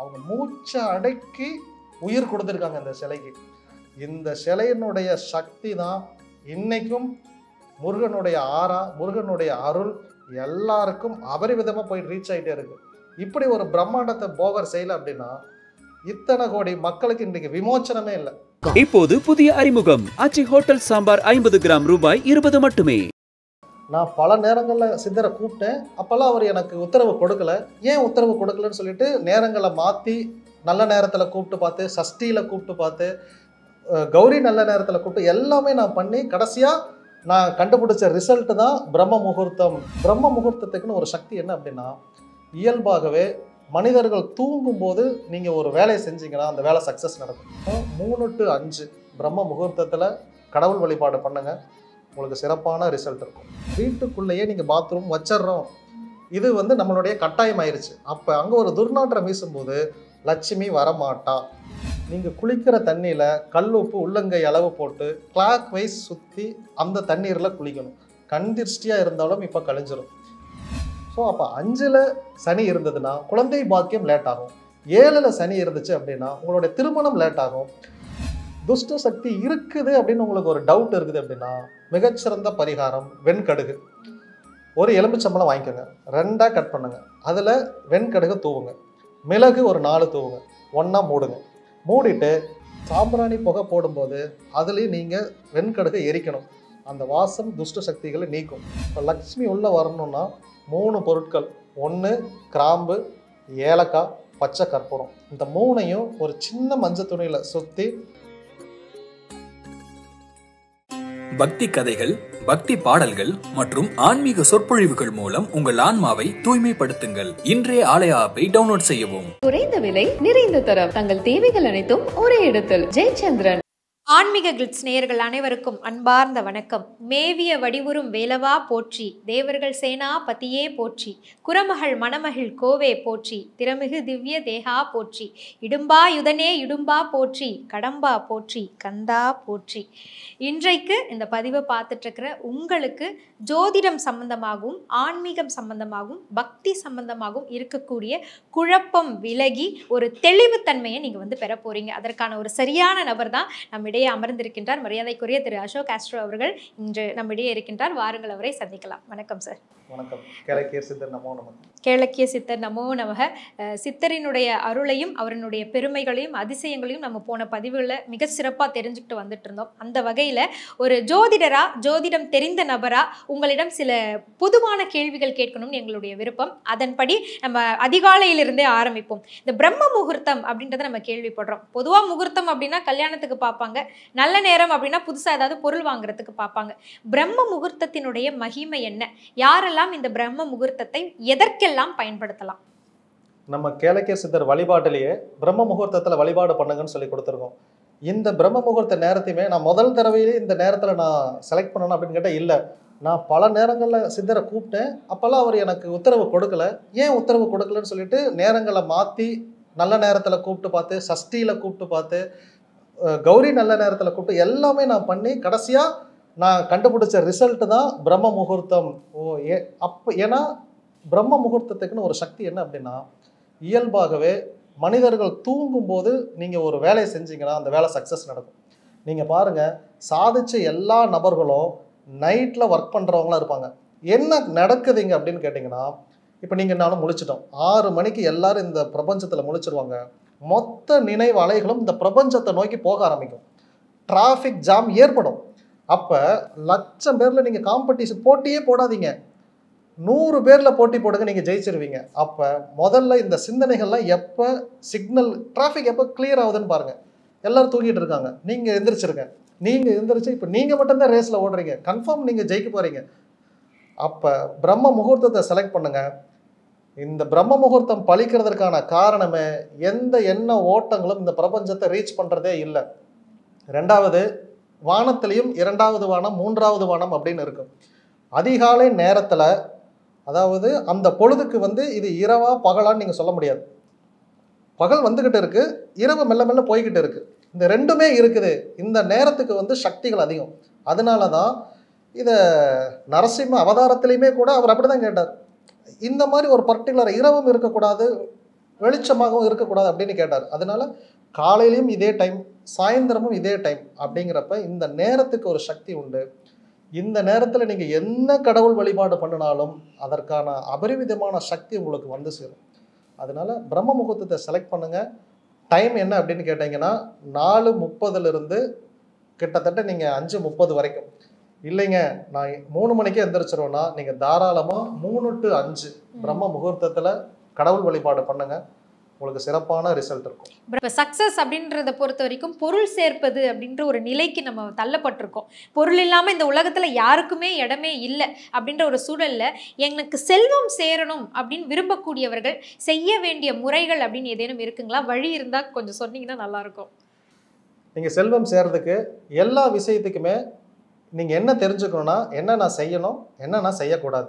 அவங்க மூச்சை அடக்கி உயிர் கொடுத்துருக்காங்க இந்த சிலைக்கு. இந்த சிலையினுடைய சக்தி தான் இன்னைக்கும் முருகனுடைய ஆறா, முருகனுடைய அருள் எல்லாருக்கும் அபரிவிதமாக போய் ரீச் ஆகிட்டே இருக்கு. இப்படி ஒரு பிரம்மாண்டத்தை போகர் செய்யல அப்படின்னா இத்தனை கோடி மக்களுக்கு இன்றைக்கு விமோச்சனமே இல்லை. இப்போது புதிய அறிமுகம் ஆச்சி ஹோட்டல் சாம்பார் 50 கிராம் ரூபாய் 20 மட்டுமே. நான் பல நேரங்களில் சித்தரை கூப்பிட்டேன். அப்போல்லாம் அவர் எனக்கு உத்தரவு கொடுக்கல. ஏன் உத்தரவு கொடுக்கலன்னு சொல்லிட்டு நேரங்களை மாற்றி நல்ல நேரத்தில் கூப்பிட்டு பார்த்து, சஷ்டியில் கூப்பிட்டு பார்த்து, கௌரி நல்ல நேரத்தில் கூப்பிட்டு எல்லாமே நான் பண்ணி கடைசியாக நான் கண்டுபிடிச்ச ரிசல்ட்டு தான் பிரம்ம முகூர்த்தம். பிரம்ம முகூர்த்தத்துக்குன்னு ஒரு சக்தி என்ன அப்படின்னா, இயல்பாகவே மனிதர்கள் தூங்கும்போது நீங்கள் ஒரு வேலையை செஞ்சீங்கன்னா அந்த வேலை சக்ஸஸ் நடக்கும். 3 to 5 பிரம்ம முகூர்த்தத்தில் கடவுள் வழிபாடு பண்ணுங்கள், உங்களுக்கு சிறப்பான ரிசல்ட் இருக்கும். வீட்டுக்குள்ளேயே நீங்கள் பாத்ரூம் வச்சிட்றோம், இது நம்மளுடைய கட்டாயம் ஆயிடுச்சு. அப்போ அங்கே ஒரு துர்நாற்றம் வீசும்போது லட்சுமி வரமாட்டா. நீங்கள் குளிக்கிற தண்ணியில் கல் உப்பு உள்ளங்கை அளவு போட்டு கிளாக் வைஸ் சுற்றி அந்த தண்ணீரில் குளிக்கணும். கண் திருஷ்டியாக இருந்தாலும் இப்போ கழிஞ்சிடும். ஸோ அப்போ 5ல் சனி இருந்ததுன்னா குழந்தை பாக்கியம் லேட் ஆகும். 7ல் சனி இருந்துச்சு அப்படின்னா உங்களுடைய திருமணம் லேட் ஆகும். துஷ்ட சக்தி இருக்குது அப்படின்னு உங்களுக்கு ஒரு டவுட் இருக்குது அப்படின்னா மிகச்சிறந்த பரிகாரம் வெண்கடுகு. ஒரு எலும்புச்சம்பளம் வாங்கிக்கோங்க, 2ஆக கட் பண்ணுங்க, அதில் வெண்கடுகு தூவுங்க, மிளகு ஒரு 4 தூவுங்க, ஒன்றா மூடுங்க. மூடிட்டு சாம்பிராணி புகை போடும்போது அதுலேயும் நீங்கள் வெண்கடுகை எரிக்கணும். அந்த வாசம் துஷ்ட சக்திகளை நீக்கும். இப்போ லக்ஷ்மி உள்ளே வரணும்னா 3 பொருட்கள். 1 கிராம்பு, ஏலக்காய், பச்சை கற்பூரம். இந்த 3ஐயும் ஒரு சின்ன மஞ்சள் துணியில் சுற்றி பக்தி கதைகள், பக்தி பாடல்கள் மற்றும் ஆன்மீக சொற்பொழிவுகள் மூலம் உங்கள் ஆன்மாவை தூய்மைப்படுத்துங்கள். இன்றைய ஆலய ஆப்பை டவுன்லோட் செய்யவும். குறைந்த விலை, நிறைந்த தரம், தங்கள் தேவைகள் அனைத்தும் ஒரே இடத்தில். ஜெயச்சந்திரன். ஆன்மீக கிளிட்ஸ் நேயர்கள் அனைவருக்கும் அன்பார்ந்த வணக்கம். மேவிய வடிவுறும் வேலவா போற்றி, தேவர்கள் சேனா பத்தியே போற்றி, குரமகள் மணமகிழ் கோவே போற்றி, திறமிகு திவ்ய தேகா போற்றி, இடும்பா யுதனே இடும்பா போற்றி, கடம்பா போற்றி, கந்தா போற்றி. இன்றைக்கு இந்த பதிவை பார்த்துட்டு இருக்கிற உங்களுக்கு ஜோதிடம் சம்பந்தமாகவும் ஆன்மீகம் சம்பந்தமாகவும் பக்தி சம்பந்தமாகவும் இருக்கக்கூடிய குழப்பம் விலகி ஒரு தெளிவுத்தன்மையை நீங்கள் பெற போறீங்க. அதற்கான ஒரு சரியான நபர் தான் நம்மிடையே அமர்ந்திருக்கின்றார். மரியாதைக்குரிய திரு அசோக் ஆஸ்ட்ரோ அவர்கள் இன்று நம்மிடையே இருக்கின்றார். வாருங்கள், அவரை சந்திக்கலாம். வணக்கம் சார். வணக்கம். கேளக்கிய சித்தர் நமோ நமக. கேளக்கிய சித்தர் நமோ நமக. சித்தரினுடைய அருளையும் அவருடைய பெருமைகளையும் அதிசயங்களையும் நம்ம போன பதிவுகளை மிக சிறப்பாக தெரிஞ்சுக்கிட்டு வந்துட்டு இருந்தோம். அந்த வகையில் ஒரு ஜோதிடரா, ஜோதிடம் தெரிந்த நபரா உங்களிடம் சில பொதுவான கேள்விகள் கேட்கணும்னு எங்களுடைய விருப்பம். அதன்படி நம்ம அதிகாலையிலிருந்தே ஆரம்பிப்போம். இந்த பிரம்ம முகூர்த்தம் அப்படின்றத நம்ம கேள்விப்படுறோம். பொதுவாக முகூர்த்தம் அப்படின்னா கல்யாணத்துக்கு பார்ப்பாங்க, நல்ல நேரம் அப்படின்னா புதுசாக ஏதாவது பொருள் வாங்குறதுக்கு பார்ப்பாங்க. பிரம்ம முகூர்த்தத்தினுடைய மகிமை என்ன? யாரெல்லாம் இந்த பிரம்ம முகூர்த்தத்தை எதற்கெல்லாம் பயன்படுத்தலாம்? நம்ம கேளக்கிய சித்தர் வழிபாட்டிலேயே பிரம்ம முகூர்த்தத்தில் வழிபாடு பண்ணுங்கன்னு சொல்லி கொடுத்துருக்கோம். இந்த பிரம்ம முகூர்த்த நேரத்தையுமே நான் முதல் தடவையிலே இந்த நேரத்தில் நான் செலக்ட் பண்ணணும் அப்படின்னு கேட்டால் இல்லை. நான் பல நேரங்களில் சித்தரை கூப்பிட்டேன். அப்போல்லாம் அவர் எனக்கு உத்தரவு கொடுக்கல. ஏன் உத்தரவு கொடுக்கலன்னு சொல்லிட்டு நேரங்களை மாற்றி நல்ல நேரத்தில் கூப்பிட்டு பார்த்து, சஷ்டியில் கூப்பிட்டு பார்த்து, கௌரி நல்ல நேரத்தில் கூப்பிட்டு எல்லாமே நான் பண்ணி கடைசியாக நான் கண்டுபிடிச்ச ரிசல்ட்டு தான் பிரம்ம முகூர்த்தம். ஏன்னா பிரம்ம முகூர்த்தத்துக்குன்னு ஒரு சக்தி என்ன அப்படின்னா, இயல்பாகவே மனிதர்கள் தூங்கும்போது நீங்கள் ஒரு வேலையை செஞ்சீங்கன்னா அந்த வேலை சக்ஸஸ் நடக்கும். நீங்கள் பாருங்கள், சாதிச்ச எல்லா நபர்களும் நைட்டில் ஒர்க் பண்ணுறவங்களாம் இருப்பாங்க. என்ன நடக்குதுங்க அப்படின்னு கேட்டிங்கன்னா, இப்போ நீங்கள் நானும் முழிச்சிட்டோம். 6 மணிக்கு எல்லாரும் இந்த பிரபஞ்சத்தில் முழிச்சிருவாங்க. மொத்த நினைவு அலைகளும் இந்த பிரபஞ்சத்தை நோக்கி போக ஆரம்பிக்கும். டிராஃபிக் ஜாம் ஏற்படும். அப்போ 1,00,000 பேரில் நீங்கள் காம்படிஷன் போட்டியே போடாதீங்க, 100 பேரில் போட்டி போடுங்க, நீங்கள் ஜெயிச்சிருவீங்க. அப்போ முதல்ல இந்த சிந்தனைகள்லாம் எப்போ சிக்னல் டிராஃபிக் எப்போ கிளியர் ஆகுதுன்னு பாருங்கள். எல்லோரும் தூங்கிட்டு இருக்காங்க, நீங்கள் எந்திரிச்சிருங்க. நீங்கள் எந்திரிச்சு இப்போ நீங்கள் மட்டும்தான் ரேஸில் ஓடுறீங்க, கன்ஃபார்ம் நீங்கள் ஜெயிக்க போகிறீங்க. அப்போ பிரம்ம முகூர்த்தத்தை செலக்ட் பண்ணுங்கள். இந்த பிரம்ம முகூர்த்தம் பழிக்கிறதுக்கான காரணமே எந்த எண்ண ஓட்டங்களும் இந்த பிரபஞ்சத்தை ரீச் பண்ணுறதே இல்லை. 2வது வானத்திலையும் 2வது வானம் 3வது வானம் அப்படின்னு இருக்கும். அதிகாலை நேரத்தில், அதாவது அந்த பொழுதுக்கு இது இரவா பகலான்னு நீங்கள் சொல்ல முடியாது. பகல் வந்துக்கிட்டு இருக்குது, இரவு மெல்ல மெல்ல போய்கிட்டு இருக்குது. இந்த 2மே இருக்குது. இந்த நேரத்துக்கு சக்திகள் அதிகம். அதனால தான் இதை நரசிம்ம அவதாரத்திலையுமே கூட அவர் அப்படி தான் கேட்டார். இந்த மாதிரி ஒரு பர்டிகுலர் இரவும் இருக்கக்கூடாது, வெளிச்சமாகவும் இருக்கக்கூடாது அப்படின்னு கேட்டார். அதனால காலையிலையும் இதே டைம், சாயந்தரமும் இதே டைம் அப்படிங்கிறப்ப இந்த நேரத்துக்கு ஒரு சக்தி உண்டு. இந்த நேரத்தில் நீங்கள் என்ன கடவுள் வழிபாடு பண்ணினாலும் அதற்கான அபரிவிதமான சக்தி உங்களுக்கு வந்து சேரும். அதனால பிரம்ம முகூர்த்தத்தை செலக்ட் பண்ணுங்க. டைம் என்ன அப்படின்னு கேட்டீங்கன்னா 4:30 கிட்டத்தட்ட நீங்கள் 5:30 வரைக்கும். இல்லைங்க நான் 3 மணிக்கே எந்திரிச்சிருவேன்னா நீங்கள் தாராளமாக 3 to 5 பிரம்ம முகூர்த்தத்தில் கடவுள் வழிபாடு பண்ணுங்க. உங்களுக்கு சிறப்பான ரிசல்ட் இருக்கும். இப்போ சக்ஸஸ் அப்படின்றத பொறுத்த வரைக்கும் பொருள் சேர்ப்பது அப்படின்ற ஒரு நிலைக்கு நம்ம தள்ளப்பட்டிருக்கோம். பொருள் இல்லாமல் இந்த உலகத்தில் யாருக்குமே இடமே இல்லை அப்படின்ற ஒரு சூழலில் எனக்கு செல்வம் சேரணும் அப்படின்னு விரும்பக்கூடியவர்கள் செய்ய வேண்டிய முறைகள் அப்படின்னு ஏதேனும் இருக்குங்களா? வழி இருந்தால் கொஞ்சம் சொன்னீங்கன்னா நல்லாயிருக்கும். நீங்கள் செல்வம் சேர்றதுக்கு எல்லா விஷயத்துக்குமே நீங்கள் என்ன தெரிஞ்சுக்கணும்னா என்ன நான் செய்யணும், என்ன நான் செய்யக்கூடாது.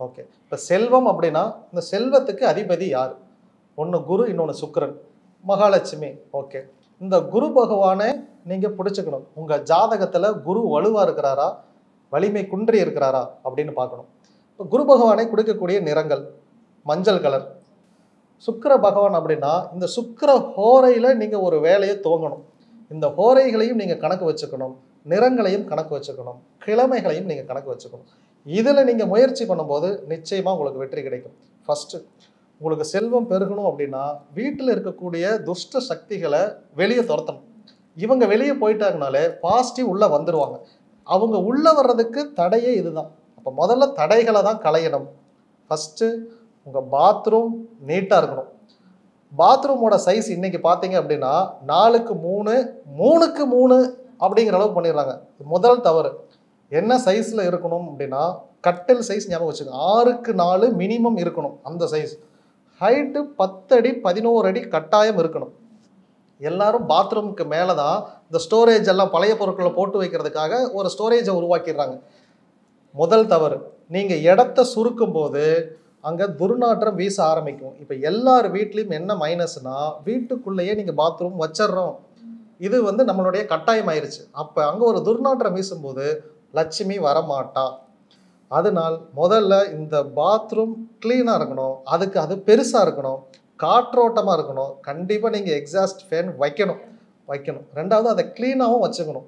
ஓகே, இப்போ செல்வம் அப்படின்னா இந்த செல்வத்துக்கு அதிபதி யார்? ஒன்று குரு, இன்னொன்று சுக்கிரன், மகாலட்சுமி. ஓகே, இந்த குரு பகவானை நீங்கள் பிடிச்சிக்கணும். உங்கள் ஜாதகத்தில் குரு வலுவாக இருக்கிறாரா, வலிமை குன்றி இருக்கிறாரா அப்படின்னு பார்க்கணும். இப்போ குரு பகவானை கொடுக்கக்கூடிய நிறங்கள் மஞ்சள் கலர். சுக்கிர பகவான் அப்படின்னா இந்த சுக்கிர ஹோரையில் நீங்கள் ஒரு வேலையை துவங்கணும். இந்த ஹோரைகளையும் நீங்கள் கணக்கு வச்சுக்கணும், நிறங்களையும் கணக்கு வச்சுக்கணும், கிழமைகளையும் நீங்கள் கணக்கு வச்சுக்கணும். இதில் நீங்கள் முயற்சி பண்ணும்போது நிச்சயமாக உங்களுக்கு வெற்றி கிடைக்கும். ஃபஸ்ட்டு உங்களுக்கு செல்வம் பெருகணும் அப்படின்னா வீட்டில் இருக்கக்கூடிய துஷ்ட சக்திகளை வெளியே துரத்தணும். இவங்க வெளியே போயிட்டாங்கனாலே பாசிட்டிவ் உள்ளே வந்துடுவாங்க. அவங்க உள்ளே வர்றதுக்கு தடையே இதுதான். அப்போ முதல்ல தடைகளை தான் களையணும். ஃபஸ்ட்டு உங்கள் பாத்ரூம் நீட்டாக இருக்கணும். பாத்ரூமோட சைஸ் இன்றைக்கி பார்த்தீங்க அப்படின்னா 4x3, 3x3 அப்படிங்கிற அளவுக்கு பண்ணிடுறாங்க. முதல் தவறு. என்ன சைஸில் இருக்கணும் அப்படின்னா கட்டில் சைஸ் ஞாபகம் வச்சுக்கோங்க. 6x4 மினிமம் இருக்கணும். அந்த சைஸ். ஹைட்டு 10 அடி 11 அடி கட்டாயம் இருக்கணும். எல்லாரும் பாத்ரூமுக்கு மேலே தான் இந்த ஸ்டோரேஜ் எல்லாம் பழைய பொருட்களை போட்டு வைக்கிறதுக்காக ஒரு ஸ்டோரேஜை உருவாக்கிடுறாங்க. முதல் தவறு. நீங்கள் இடத்த சுருக்கும் போது அங்கே துர்நாற்றம் வீச ஆரம்பிக்கும். இப்போ எல்லார் வீட்லேயும் என்ன மைனஸ்னா வீட்டுக்குள்ளேயே நீங்கள் பாத்ரூம் வச்சிட்றோம். இது நம்மளுடைய கட்டாயம் ஆயிடுச்சு. அப்போ அங்கே ஒரு துர்நாற்றம் வீசும்போது லட்சுமி வரமாட்டா. அதனால் முதல்ல இந்த பாத்ரூம் க்ளீனாக இருக்கணும். அதுக்கு அது பெருசாக இருக்கணும், காற்றோட்டமாக இருக்கணும். கண்டிப்பாக நீங்கள் எக்ஸாஸ்ட் ஃபேன் வைக்கணும். ரெண்டாவது அதை க்ளீனாகவும் வச்சுக்கணும்.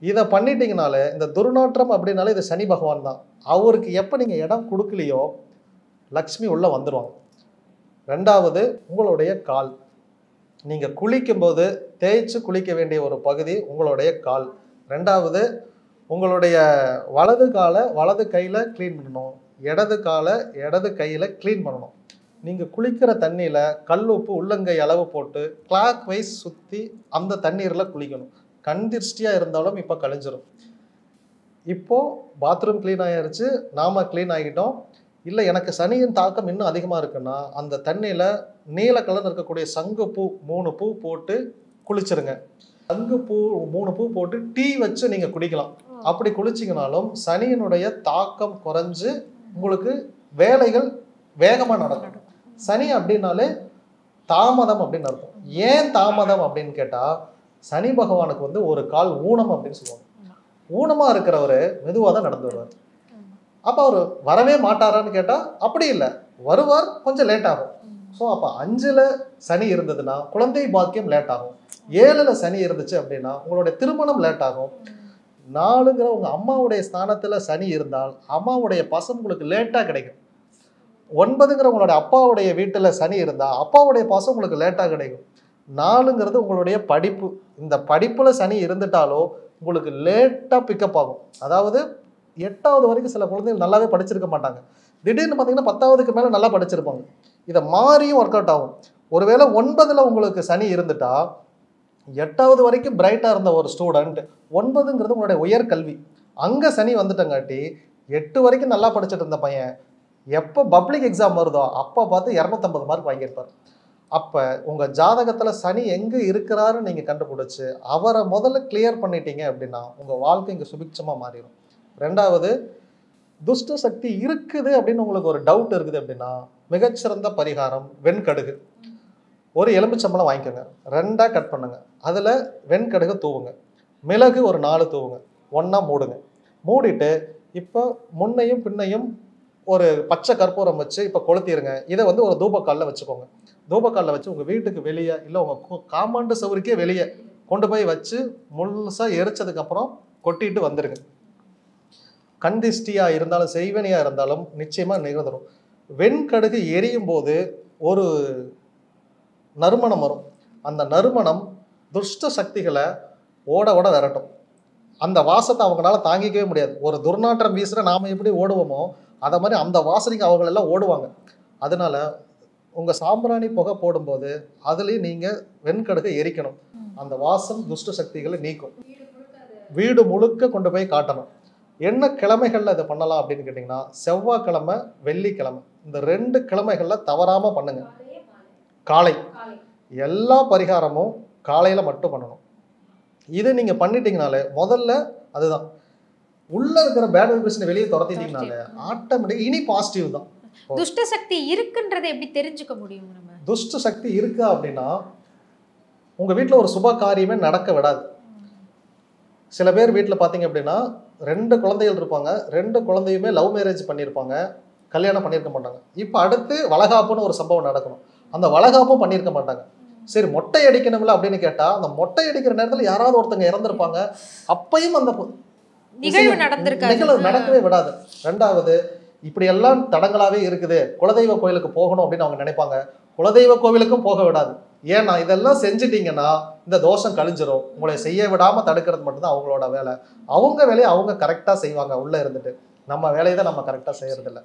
இதை பண்ணிட்டீங்கனாலே இந்த துர்நாற்றம் அப்படின்னாலே இது சனி பகவான் தான். அவருக்கு எப்போ நீங்கள் இடம் கொடுக்கலையோ லக்ஷ்மி உள்ளே வந்துடுவாங்க. ரெண்டாவது உங்களுடைய கால். நீங்கள் குளிக்கும்போது தேய்ச்சி குளிக்க வேண்டிய ஒரு பகுதி உங்களுடைய கால். ரெண்டாவது உங்களுடைய வலது காலை வலது கையில் க்ளீன் பண்ணணும், இடது காலை இடது கையில் க்ளீன் பண்ணணும். நீங்கள் குளிக்கிற தண்ணியில் கல் உப்பு உள்ளங்கை அளவு போட்டு கிளாக் வைஸ் சுற்றி அந்த தண்ணீரில் குளிக்கணும். கண் திருஷ்டியாக இருந்தாலும் இப்போ கழிஞ்சிடும். இப்போது பாத்ரூம் க்ளீன் ஆகிருச்சு, நாம் க்ளீன் ஆகிட்டோம். இல்லை எனக்கு சனியின் தாக்கம் இன்னும் அதிகமாக இருக்குன்னா அந்த தண்ணியில் நீல கலர் இருக்கக்கூடிய சங்குப்பூ 3 பூ போட்டு குளிச்சிருங்க. சங்குப்பூ 3 பூ போட்டு டீ வச்சு நீங்கள் குடிக்கலாம். அப்படி குளிச்சிங்கனாலும் சனியினுடைய தாக்கம் குறைஞ்சு உங்களுக்கு வேலைகள் வேகமாக நடக்கும். சனி அப்படின்னாலே தாமதம் அப்படின்னு அர்த்தம். ஏன் தாமதம் அப்படின்னு கேட்டால் சனி பகவானுக்கு ஒரு கால் ஊனம் அப்படின்னு சொல்லுவாங்க. ஊனமாக இருக்கிறவர் மெதுவாக தான் நடந்து வருவார். அப்போ அவர் வரவே மாட்டாரான்னு கேட்டால் அப்படி இல்லை, வருவார், கொஞ்சம் லேட் ஆகும். ஸோ அப்போ 5ல் சனி இருந்ததுன்னா குழந்தை பாக்கியம் லேட் ஆகும். 7ல் சனி இருந்துச்சு அப்படின்னா உங்களுடைய திருமணம் லேட் ஆகும். 4ங்கிற உங்கள் அம்மாவுடைய ஸ்தானத்தில் சனி இருந்தால் அம்மாவுடைய பாசம் உங்களுக்கு லேட்டாக கிடைக்கும். 9ங்கிற உங்களுடைய அப்பாவுடைய வீட்டில் சனி இருந்தால் அப்பாவுடைய பாசம் உங்களுக்கு லேட்டாக கிடைக்கும். 4ங்கிறது உங்களுடைய படிப்பு. இந்த படிப்பில் சனி இருந்துட்டாலோ உங்களுக்கு லேட்டாக பிக்கப் ஆகும். அதாவது 8வது வரைக்கும் சில குழந்தைகள் நல்லாவே படிச்சிருக்க மாட்டாங்க. திடீர்னு பார்த்தீங்கன்னா 10வதுக்கு மேலே நல்லா படிச்சிருப்பாங்க. இதை மாறியும் ஒர்க் அவுட் ஆகும். ஒருவேளை 9ல் உங்களுக்கு சனி இருந்துட்டா 8வது வரைக்கும் பிரைட்டாக இருந்த ஒரு ஸ்டூடெண்ட் 9ங்கிறது உங்களுடைய உயர்கல்வி, அங்கே சனி வந்துட்டங்காட்டி 8 வரைக்கும் நல்லா படிச்சுட்டு இருந்த பையன் எப்போ பப்ளிக் எக்ஸாம் வருதோ அப்போ பார்த்து 250 மார்க் வாங்கியிருப்பார். அப்போ உங்கள் ஜாதகத்தில் சனி எங்கே இருக்கிறாருன்னு நீங்கள் கண்டுபிடிச்சி அவரை முதல்ல கிளியர் பண்ணிட்டீங்க அப்படின்னா உங்கள் வாழ்க்கை இங்கே சுபிட்சமாக மாறிடும். ரெண்டாவது, துஷ்ட சக்தி இருக்குது அப்படின்னு உங்களுக்கு ஒரு டவுட் இருக்குது அப்படின்னா மிகச்சிறந்த பரிகாரம் வெண்கடுகு. ஒரு எலும்புச்சம்பளம் வாங்கிக்கோங்க, 2ஆக கட் பண்ணுங்க, அதில் வெண்கடுகு தூவுங்க, மிளகு ஒரு 4 தூவுங்க, ஒன்றா மூடுங்க. மூடிட்டு இப்போ முன்னையும் பின்னையும் ஒரு பச்சை கற்பூரம் வச்சு இப்போ கொளுத்திடுங்க. இதை வந்து ஒரு தூபக்காலில் வச்சுக்கோங்க. தூபக்காலில் வச்சு உங்கள் வீட்டுக்கு வெளியே இல்லை உங்கள் காம்பவுண்டு சவுருக்கே வெளியே கொண்டு போய் வச்சு முழுசாக எரிச்சதுக்கப்புறம் கொட்டிட்டு வந்துடுங்க. கந்திஷ்டியாக இருந்தாலும் செய்வனியாக இருந்தாலும் நிச்சயமாக நிகழ்ந்துடும். வெண்கடுகு எரியும் போது ஒரு நறுமணம் வரும். அந்த நறுமணம் துஷ்ட சக்திகளை ஓட ஓட விரட்டும். அந்த வாசத்தை அவங்களால தாங்கிக்கவே முடியாது. ஒரு துர்நாற்றம் வீசுகிற நாம் எப்படி ஓடுவோமோ அதை மாதிரி அந்த வாசனைக்கு அவங்களெல்லாம் ஓடுவாங்க. அதனால உங்கள் சாம்பிராணி புகை போடும்போது அதுலேயும் நீங்கள் வெண்கடுகை எரிக்கணும். அந்த வாசம் துஷ்ட சக்திகளை நீக்கும். வீடு முழுக்க கொண்டு போய் காட்டணும். என்ன கிழமைகளில் இதை பண்ணலாம் அப்படின்னு கேட்டிங்கன்னா, செவ்வாய்க்கிழமை, வெள்ளிக்கிழமை, இந்த 2 கிழமைகளில் தவறாமல் பண்ணுங்க. காலை எல்லா பரிகாரமும் காலையில் மட்டும் பண்ணணும். இதை நீங்கள் பண்ணிட்டீங்கனாலே முதல்ல அதுதான் உள்ள இருக்கிற பேட் வைப்ரேஷனை வெளியே துரத்திட்டீங்கனாலே ஆட்டோமேட்டிக் இனி பாசிட்டிவ் தான். துஷ்ட சக்தி இருக்குன்றதை எப்படி தெரிஞ்சுக்க முடியும்? நம்ம துஷ்ட சக்தி இருக்கா அப்படின்னா உங்கள் வீட்டில் ஒரு சுப காரியமே நடக்க விடாது. சில பேர் வீட்டில் பார்த்தீங்க அப்படின்னா 2 குழந்தைகள் இருப்பாங்க. 2 குழந்தையுமே லவ் மேரேஜ் பண்ணியிருப்பாங்க, கல்யாணம் பண்ணியிருக்க மாட்டாங்க. இப்போ அடுத்து வளகாப்புன்னு ஒரு சம்பவம் நடக்கணும். அந்த வளகாப்பும் பண்ணியிருக்க மாட்டாங்க. சரி மொட்டை அடிக்கணும்ல அப்படின்னு கேட்டால் அந்த மொட்டை அடிக்கிற நேரத்தில் யாராவது ஒருத்தங்க இறந்துருப்பாங்க. அப்பையும் அந்த நிகழ்வு நடக்கவே விடாது. 2வது இப்படி எல்லாம் தடங்களாகவே இருக்குது, குலதெய்வ கோயிலுக்கு போகணும் அப்படின்னு அவங்க நினைப்பாங்க. குலதெய்வ கோவிலுக்கும் போக விடாது. ஏன்னா இதெல்லாம் செஞ்சிட்டீங்கன்னா இந்த தோஷம் கழிஞ்சிரும். உங்களை செய்ய விடாமல் தடுக்கிறது மட்டும்தான் அவங்களோட வேலை. அவங்க வேலையை அவங்க கரெக்டாக செய்வாங்க உள்ளே இருந்துட்டு. நம்ம வேலையை தான் நம்ம கரெக்டாக செய்யறதில்ல.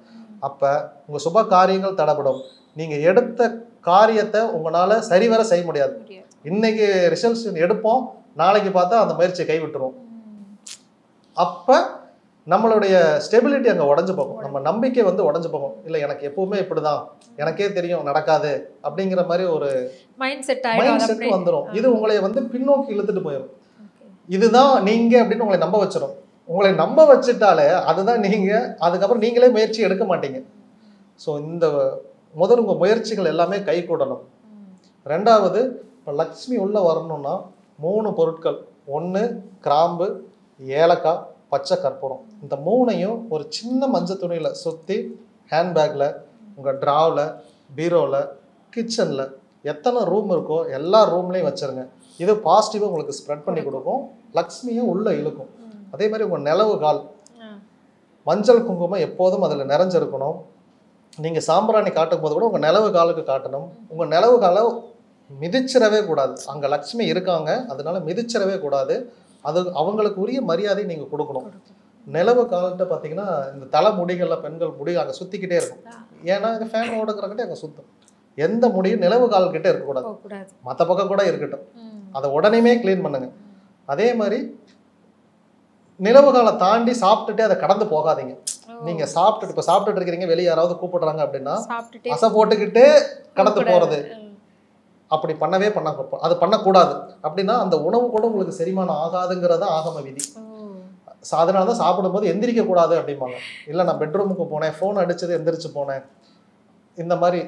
அப்போ உங்கள் சுப காரியங்கள் தடைபடும். நீங்கள் எடுத்த காரியத்தை உங்களால் சரிவர செய்ய முடியாது. இன்னைக்கு ரிசல்ட்ஸ் எடுப்போம், நாளைக்கு பார்த்தா அந்த முயற்சியை கைவிட்டுரும். அப்போ நம்மளுடைய ஸ்டெபிலிட்டி அங்கே உடஞ்சு போகும். நம்ம நம்பிக்கை வந்து உடஞ்சு போகும். இல்லை எனக்கு எப்பவுமே இப்படிதான், எனக்கே தெரியும் நடக்காது அப்படிங்கிற மாதிரி ஒரு மைண்ட் செட் வந்துடும். இது உங்களை வந்து பின்னோக்கி இழுத்துட்டு போயிடும். இதுதான் நீங்க அப்படின்னு உங்களை நம்ப வச்சிடும். உங்களை நம்ப வச்சுட்டாலே அதுதான் நீங்க. அதுக்கப்புறம் நீங்களே முயற்சி எடுக்க மாட்டீங்க. ஸோ இந்த முதல் உங்கள் முயற்சிகள் எல்லாமே கை கூடணும். 2வது இப்போ லக்ஷ்மி உள்ள வரணும்னா 3 பொருட்கள். 1 கிராம்பு, ஏலக்காய், பச்சை கற்பூரம். இந்த 3ஐயும் ஒரு சின்ன மஞ்சள் துணியில் சுற்றி ஹேண்ட்பேக்கில், உங்கள் ட்ராவில், பீரோவில், கிச்சனில் எத்தனை ரூம் இருக்கோ எல்லா ரூம்லேயும் வச்சுருங்க. இது பாசிட்டிவாக உங்களுக்கு ஸ்ப்ரெட் பண்ணி கொடுக்கும். லக்ஷ்மியும் உள்ளே இழுக்கும். அதே மாதிரி உங்கள் நிலவு கால் மஞ்சள் குங்குமம் எப்போதும் அதில் நிறைஞ்சிருக்கணும். நீங்கள் சாம்பிராணி காட்டும் போது கூட உங்கள் நிலவு காலுக்கு காட்டணும். உங்கள் நிலவு காலை மிதிச்சிடவே கூடாது. அங்கே லக்ஷ்மி இருக்காங்க, அதனால மிதிச்சிடவே கூடாது. அது அவங்களுக்கு உரிய மரியாதை நீங்கள் கொடுக்கணும். நிலவு காலத்தை பார்த்தீங்கன்னா இந்த தலைமுடிகளில் பெண்கள் முடி அங்கே சுற்றிக்கிட்டே இருக்கும். ஏன்னா இந்த ஃபேன் ஓடுக்கிறக்கிட்டே அங்கே சுற்றும். எந்த முடியும் நிலவு கால்கிட்டே இருக்கக்கூடாது. மற்ற பக்கம் கூட இருக்கட்டும். அதை உடனேயுமே க்ளீன் பண்ணுங்க. அதே மாதிரி நிலவு காலை தாண்டி சாப்பிட்டுட்டே அதை கடந்து போகாதீங்க. நீங்க சாப்பிட்டுட்டு இப்போ சாப்பிட்டுட்டு இருக்கிறீங்க, வெளியே யாராவது கூப்பிடுறாங்க அப்படின்னா அசை போட்டுக்கிட்டு கடந்து போறது அப்படி பண்ணவே அது பண்ணக்கூடாது. அப்படின்னா அந்த உணவு கூட உங்களுக்கு செரிமானம் ஆகாதுங்கிறத ஆகம விதி. அதனால தான் சாப்பிடும்போது எந்திரிக்க கூடாது அப்படிம்பாங்க. இல்லை நான் பெட்ரூமுக்கு போனேன், ஃபோன் அடிச்சது எந்திரிச்சு போனேன், இந்த மாதிரி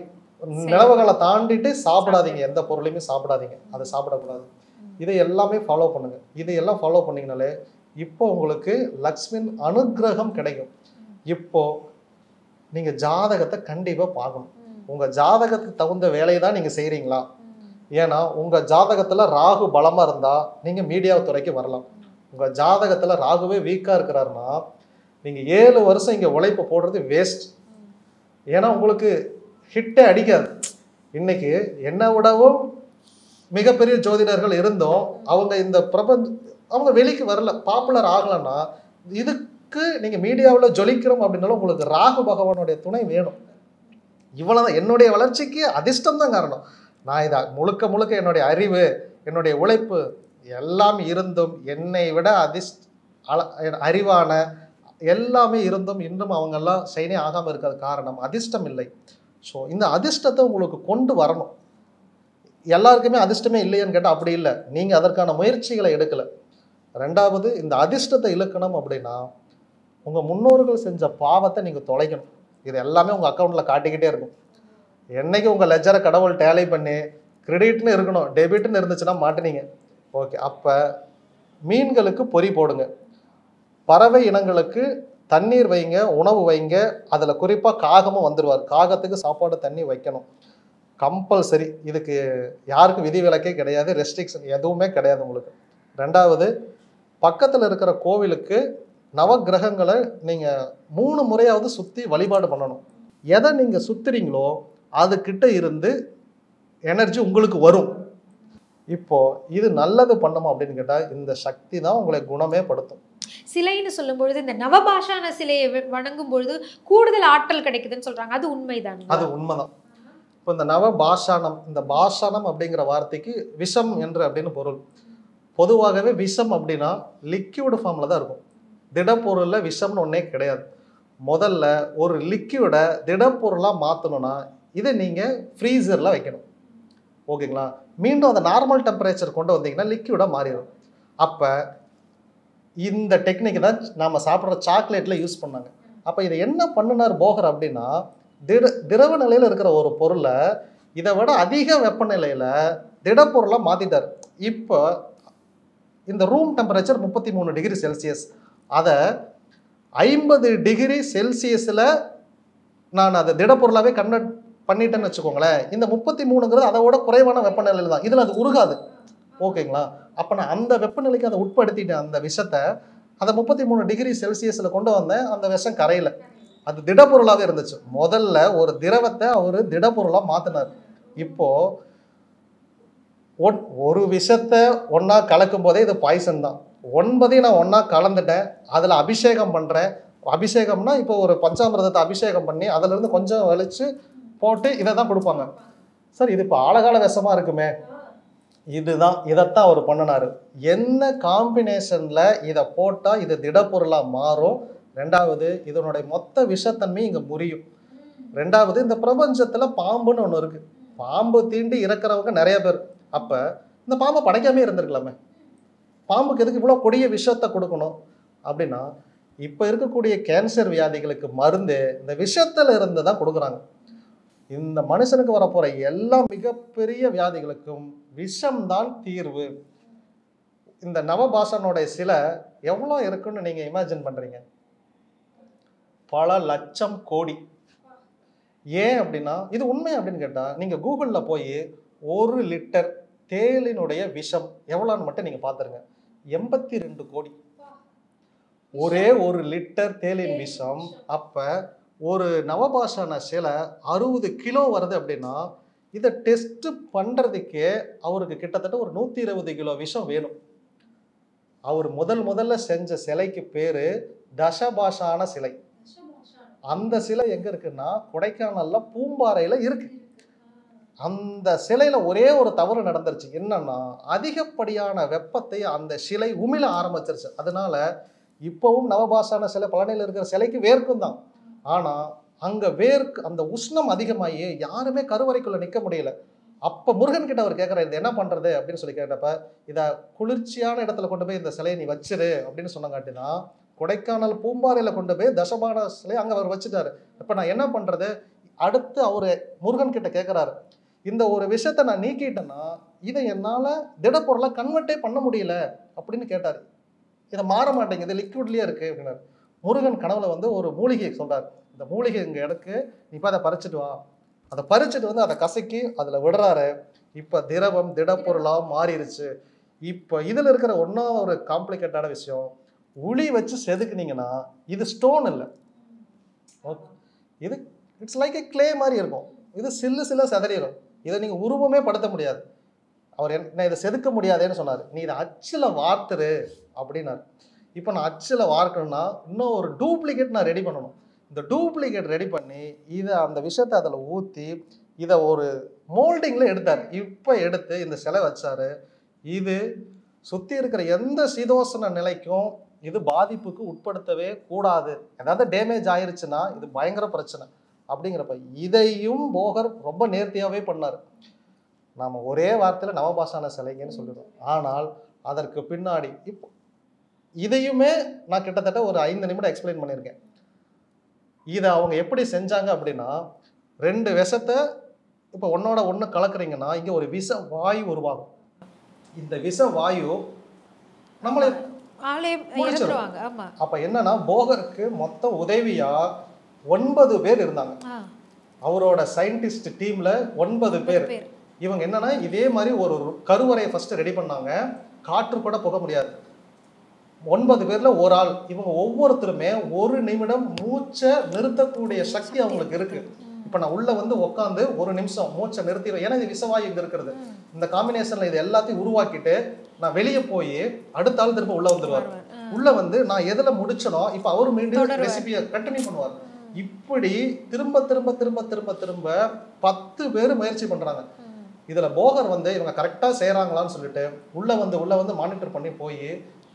நிலவுகளை தாண்டிட்டு சாப்பிடாதீங்க. எந்த பொருளையுமே சாப்பிடாதீங்க, அதை சாப்பிடக்கூடாது. இதை எல்லாமே ஃபாலோ பண்ணுங்க. இதையெல்லாம் ஃபாலோ பண்ணிங்கனாலே இப்போ உங்களுக்கு லக்ஷ்மின் அனுகிரகம் கிடைக்கும். இப்போ நீங்க ஜாதகத்தை கண்டிப்பா பார்க்கணும். உங்க ஜாதகத்துக்கு தகுந்த வேலையை தான் நீங்க செய்றீங்களா? ஏன்னா உங்க ஜாதகத்துல ராகு பலமா இருந்தா நீங்க மீடியா துறைக்கு வரலாம். உங்க ஜாதகத்துல ராகுவே வீக்கா இருக்கிறாருன்னா நீங்க 7 வருஷம் இங்க உழைப்பு போடுறது வேஸ்ட். ஏன்னா உங்களுக்கு ஹிட்டே அடிக்காது. இன்னைக்கு என்ன விடவும் மிகப்பெரிய ஜோதிடர்கள் இருந்தோம், அவங்க இந்த அவங்க வெளிக்கு வரல, பாப்புலர் ஆகலைன்னா இதுக்கு நீங்க மீடியாவில் ஜொலிக்கிறோம் அப்படின்னாலும் உங்களுக்கு ராகு பகவானுடைய துணை வேணும். இவ்வளவுதான். என்னுடைய வளர்ச்சிக்கு அதிர்ஷ்டம் தான் காரணம். நான் இதை முழுக்க முழுக்க என்னுடைய அறிவு, என்னுடைய உழைப்பு எல்லாம் இருந்தும் என்னை விட அறிவான எல்லாமே இருந்தும் இன்னும் அவங்கெல்லாம் ஷைனே ஆகாமல் இருக்கிறது காரணம் அதிர்ஷ்டம் இல்லை. ஸோ இந்த அதிர்ஷ்டத்தை உங்களுக்கு கொண்டு வரணும். எல்லாருக்குமே அதிர்ஷ்டமே இல்லையான்னு கேட்டால் அப்படி இல்லை. நீங்கள் அதற்கான முயற்சிகளை எடுக்கலை. 2வது இந்த அதிர்ஷ்டத்தை இழுக்கணும் அப்படின்னா உங்கள் முன்னோர்கள் செஞ்ச பாவத்தை நீங்கள் தொலைக்கணும். இது எல்லாமே உங்கள் அக்கௌண்ட்டில் காட்டிக்கிட்டே இருக்கும். என்னைக்கு உங்கள் லெஜரை கடவுள் டேலி பண்ணி கிரெடிட்னு இருக்கணும், டெபிட்னு இருந்துச்சுன்னா மாட்டினீங்க. ஓகே, அப்போ மீன்களுக்கு பொறி போடுங்க, பறவை இனங்களுக்கு தண்ணீர் வைங்க, உணவு வைங்க. அதில் குறிப்பாக காகமும் வந்துடுவார். காகத்துக்கு சாப்பாடு தண்ணி வைக்கணும் கம்பல்சரி. இதுக்கு யாருக்கும் விதிவிலக்கே கிடையாது, ரெஸ்ட்ரிக்ஷன் எதுவுமே கிடையாது உங்களுக்கு. ரெண்டாவது, பக்கத்தில் இருக்கிற கோவிலுக்கு நவக்கிரகங்களை நீங்கள் 3 முறையாவது சுற்றி வழிபாடு பண்ணணும். எதை நீங்கள் சுற்றுறீங்களோ அதுக்கிட்ட இருந்து எனர்ஜி உங்களுக்கு வரும். இப்போ இது நல்லது பண்ணுமா அப்படின்னு கேட்டால் இந்த சக்தி தான் உங்களை குணமே படுத்தும். சிலைன்னு சொல்லும் பொழுது இந்த நவபாஷான சிலையை வணங்கும் பொழுது கூடுதல் ஆற்றல் கிடைக்குதுன்னு சொல்றாங்க, அது உண்மைதான்? அது உண்மைதான். இப்போ இந்த நவபாஷானம், இந்த பாஷானம் அப்படிங்கிற வார்த்தைக்கு விஷம் என்று அப்படின்னு பொருள். பொதுவாகவே விஷம் அப்படின்னா லிக்யூடு ஃபார்மில் தான் இருக்கும். திடப்பொருளில் விஷம்னு ஒன்றே கிடையாது. முதல்ல ஒரு லிக்யூடை திடப்பொருளாக மாற்றணும்னா இதை நீங்கள் ஃப்ரீசரில் வைக்கணும். ஓகேங்களா? மீண்டும் அந்த நார்மல் டெம்பரேச்சர் கொண்டு வந்தீங்கன்னா லிக்யூடாக மாறிடும். அப்போ இந்த டெக்னிக் தான் நாம் சாப்பிட்ற சாக்லேட்டில் யூஸ் பண்ணாங்க. அப்போ இதை என்ன பண்ணினார் போகர் அப்படின்னா, திரவ நிலையில் இருக்கிற ஒரு பொருளை இதை விட அதிக வெப்பநிலையில் திடப்பொருளாக மாற்றிட்டார். இப்போ இந்த ரூம் டெம்பரேச்சர் 33 டிகிரி செல்சியஸ், அதை 50 டிகிரி செல்சியஸில் நான் அதை திடப்பொருளாகவே கன்வெர்ட் பண்ணிட்டேன்னு வச்சுக்கோங்களேன். இந்த 33ங்கிறது அதை விட குறைவான வெப்பநிலையில் தான். இதில் அது உருகாது. ஓகேங்களா? அப்போ நான் அந்த வெப்பநிலைக்கு அதை உட்படுத்திட்டேன். அந்த விஷத்தை அதை 33 டிகிரி செல்சியஸில் கொண்டு வந்தேன். அந்த விஷம் கரையில் அது திடப்பொருளாகவே இருந்துச்சு. முதல்ல ஒரு திரவத்தை அவர் திடப்பொருளாக மாற்றினார். இப்போது ஒரு விஷத்தை ஒன்றா கலக்கும் போதே இது பாய்சன் தான். 9 நான் ஒன்றா கலந்துட்டேன், அதில் அபிஷேகம் பண்ணுறேன். அபிஷேகம்னா இப்போ ஒரு பஞ்சாமிரதத்தை அபிஷேகம் பண்ணி அதிலிருந்து கொஞ்சம் வலிச்சு போட்டு இதை தான் கொடுப்பாங்க. சார் இது இப்போ ஆழகால விஷமாக இருக்குமே, இதுதான், இதைத்தான் அவர் பண்ணினார். என்ன காம்பினேஷனில் இதை போட்டால் இது திடப்பொருளாக மாறும். ரெண்டாவது, இதனுடைய மொத்த விஷத்தன்மை இங்கே முறியும். ரெண்டாவது, இந்த பிரபஞ்சத்தில் பாம்புன்னு ஒன்று இருக்குது. பாம்பு தீண்டி இறக்குறவங்க நிறைய பேர். அப்போ இந்த பாம்பை படைக்காமே இருந்திருக்கலாமே. பாம்புக்கு எதுக்கு இவ்வளோ கொடிய விஷத்தை கொடுக்கணும் அப்படின்னா, இப்போ இருக்கக்கூடிய கேன்சர் வியாதிகளுக்கு மருந்து இந்த விஷத்தில் இருந்து தான் கொடுக்குறாங்க. இந்த மனுஷனுக்கு வரப்போகிற எல்லா மிகப்பெரிய வியாதிகளுக்கும் விஷம்தான் தீர்வு. இந்த நவபாஷனுடைய சிலை எவ்வளோ இருக்குன்னு நீங்கள் இமேஜின் பண்ணுறீங்க? பல லட்சம் கோடி. ஏன் அப்படின்னா இது உண்மை அப்படின்னு கேட்டால் நீங்கள் கூகுளில் போய் 1 லிட்டர் தேலினுடைய விஷம் எவ்வளோன்னு மட்டும் நீங்கள் பார்த்துருங்க. 82 கோடி. ஒரே 1 லிட்டர் தேலின் விஷம். அப்போ ஒரு நவபாஷான சிலை 60 கிலோ வருது அப்படின்னா இதை டெஸ்ட் பண்ணுறதுக்கே அவருக்கு கிட்டத்தட்ட ஒரு 120 கிலோ விஷம் வேணும். அவர் முதல்ல செஞ்ச சிலைக்கு பேர் தசபாஷான சிலை. அந்த சிலை எங்கே இருக்குன்னா கொடைக்கானலில் பூம்பாறையில் இருக்கு. அந்த சிலையில் ஒரே ஒரு தவறு நடந்துருச்சு. என்னன்னா, அதிகப்படியான வெப்பத்தை அந்த சிலை உமிழ ஆரம்பிச்சிருச்சு. அதனால இப்போவும் நவபாஷான சிலை பழனியில் இருக்கிற சிலைக்கு வேர்க்கும் தான். ஆனால் அங்கே அந்த உஷ்ணம் அதிகமாகி யாருமே கருவறைக்குள்ளே நிற்க முடியல. அப்போ முருகன் கிட்ட அவர் கேட்குறாரு, இது என்ன பண்ணுறது அப்படின்னு சொல்லி கேட்டப்ப, இதை குளிர்ச்சியான இடத்துல கொண்டு போய் இந்த சிலையை நீ வச்சிரு அப்படின்னு சொன்னங்காட்டி தான் கொடைக்கானல் பூம்பாறையில் கொண்டு போய் தசபான சிலை அங்கே அவர் வச்சுட்டாரு. இப்போ நான் என்ன பண்ணுறது? அடுத்து அவர் முருகன் கிட்ட கேட்குறாரு, இந்த ஒரு விஷயத்தை நான் நீக்கிட்டேன்னா இதை என்னால் திடப்பொருளாக கன்வெர்ட்டே பண்ண முடியல அப்படின்னு கேட்டார். இதை மாற மாட்டேங்குது, லிக்விட்லேயே இருக்குது அப்படின்னாரு. முருகன் கனவுல ஒரு மூலிகையை சொல்கிறார், இந்த மூலிகை இங்கே எடுக்கு, நீ இப்போ அதை பறிச்சுட்டு வா. அதை பறிச்சுட்டு அதை கசக்கி அதில் விடுறாரு. இப்போ திரவம் திடப்பொருளாக மாறிடுச்சு. இப்போ இதில் இருக்கிற ஒரு காம்ப்ளிகேட்டான விஷயம், உளி வச்சு செதுக்குனீங்கன்னா இது ஸ்டோன் இல்லை, ஓகே, இது இட்ஸ் லைக் ஏ கிளே மாதிரி இருக்கும். இது சில்ல செதறிடும். இதை நீங்கள் உருவமே படுத்த முடியாது. அவர் என்ன இதை செதுக்க முடியாதேன்னு சொன்னார். நீ இதை அச்சில் வார்த்துரு அப்படின்னாரு. இப்போ நான் அச்சில் வார்க்கணும்னா இன்னும் ஒரு டூப்ளிகேட் நான் ரெடி பண்ணணும். இந்த டூப்ளிகேட் ரெடி பண்ணி இதை அந்த விஷயத்தை அதில் ஊற்றி இதை ஒரு மோல்டிங்கில் எடுத்தார். இப்போ எடுத்து இந்த சிலை வச்சார். இது சுற்றி இருக்கிற எந்த சீதோசன நிலைக்கும் இது பாதிப்புக்கு உட்படுத்தவே கூடாது. ஏதாவது டேமேஜ் ஆயிருச்சுன்னா இது பயங்கர பிரச்சனை அப்படிங்கிறப்ப இதையும் போகர் ரொம்ப நேர்த்தியாகவே பண்ணார். நாம் ஒரே வார்த்தையில் நவபாஷான சிலைங்கன்னு சொல்லிடுறோம். ஆனால் அதற்கு பின்னாடி இப்போ இதையுமே நான் கிட்டத்தட்ட ஒரு 5 நிமிடம் எக்ஸ்பிளைன் பண்ணியிருக்கேன். இதை அவங்க எப்படி செஞ்சாங்க அப்படின்னா, 2 விஷத்தை இப்போ ஒன்னோட ஒன்று கலக்குறீங்கன்னா இங்கே ஒரு விஷ வாயு உருவாகும். இந்த விஷ வாயு நம்மளை ஆலயம் முடிச்சிடும். இறந்துருவாங்க. ஆமா. அப்ப என்னன்னா போகருக்கு மொத்தம் உதவியா 9 பேர் இருந்தாங்க. அவரோட சயின்டிஸ்ட் டீம்ல 9 பேர். இவங்க என்னன்னா இதே மாதிரி ஒரு கருவறையை ஃபர்ஸ்ட் ரெடி பண்ணாங்க. காற்று கூட போக முடியாது. 9 பேர்ல ஒரு ஆள். இவங்க ஒவ்வொருத்தருமே 1 நிமிடம் மூச்சை நிறுத்தக்கூடிய சக்தி அவங்களுக்கு இருக்கு. இப்ப நான் உள்ள வந்து உட்காந்து 1 நிமிஷம் மூச்சை நிறுத்திடுவேன். ஏன்னா இது விஷவாயு இங்க இருக்கிறது. இந்த காம்பினேஷன்ல இது எல்லாத்தையும் உருவாக்கிட்டு நான் வெளியே போய் அடுத்த ஆள் திரும்ப உள்ள வந்துருவார். உள்ள வந்து நான் எதுல முடிச்சனோ இப்ப அவரு மீண்டும் ரெசிபியை கண்டினியூ பண்ணுவார். இப்படி திரும்ப திரும்ப திரும்ப திரும்ப திரும்ப 10 பேர் முயற்சி பண்றாங்க. இதுல போகர் வந்து இவங்க கரெக்டா செய்யறாங்களான்னு சொல்லிட்டு உள்ள வந்து மானிட்டர் பண்ணி போய்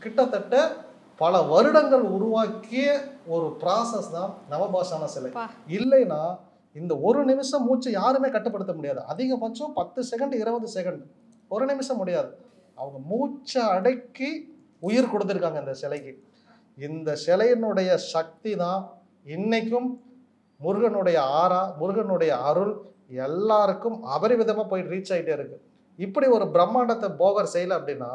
கிட்டத்தட்ட பல வருடங்கள் உருவாக்கிய ஒரு ப்ராசஸ் தான் நவபாஷான சிலை. இல்லைன்னா இந்த 1 நிமிஷம் மூச்சு யாருமே கட்டுப்படுத்த முடியாது. அதிகபட்சம் 10 செகண்ட் 20 செகண்ட், 1 நிமிஷம் முடியாது. அவங்க மூச்சை அடக்கி உயிர் கொடுத்துருக்காங்க இந்த சிலைக்கு. இந்த சிலையினுடைய சக்தி தான் இன்னைக்கும் முருகனுடைய ஆறா, முருகனுடைய அருள் எல்லாருக்கும் அபரிவிதமா போய் ரீச் ஆகிட்டே இருக்கு. இப்படி ஒரு பிரம்மாண்டத்தை போகர் செய்யல அப்படின்னா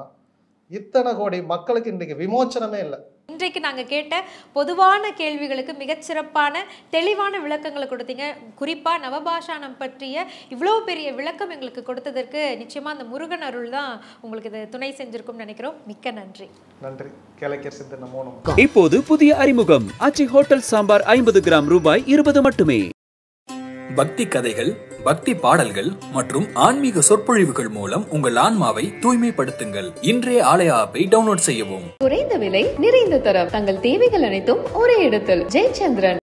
இத்தனை கோடி மக்களுக்கு இன்றைக்கு விமோச்சனமே இல்லை. இன்றைக்கு நாங்கள் கேட்ட பொதுவான கேள்விகளுக்கு மிகச்சிறப்பான தெளிவான விளக்கங்களை கொடுத்தீங்க. குறிப்பாக நவபாஷானம் பற்றிய இவ்வளோ பெரிய விளக்கம் எங்களுக்கு கொடுத்ததற்கு நிச்சயமாக அந்த முருகன் அருள் தான் உங்களுக்கு இது துணை செஞ்சிருக்கும்னு நினைக்கிறோம். மிக்க நன்றி. நன்றி. கேளக்கர் சித்தர் நமோனம். இப்போது புதிய அறிமுகம் ஆச்சி ஹோட்டல் சாம்பார் 50 கிராம் ரூபாய் 20 மட்டுமே. பக்தி கதைகள், பக்தி பாடல்கள் மற்றும் ஆன்மீக சொற்பொழிவுகள் மூலம் உங்கள் ஆன்மாவை தூய்மைப்படுத்துங்கள். இன்றைய ஆலய ஆப்பை டவுன்லோட் செய்யவும். குறைந்த விலை, நிறைந்த தரம், தங்கள் தேவைகள் அனைத்தும் ஒரே இடத்தில். ஜெயச்சந்திரன்.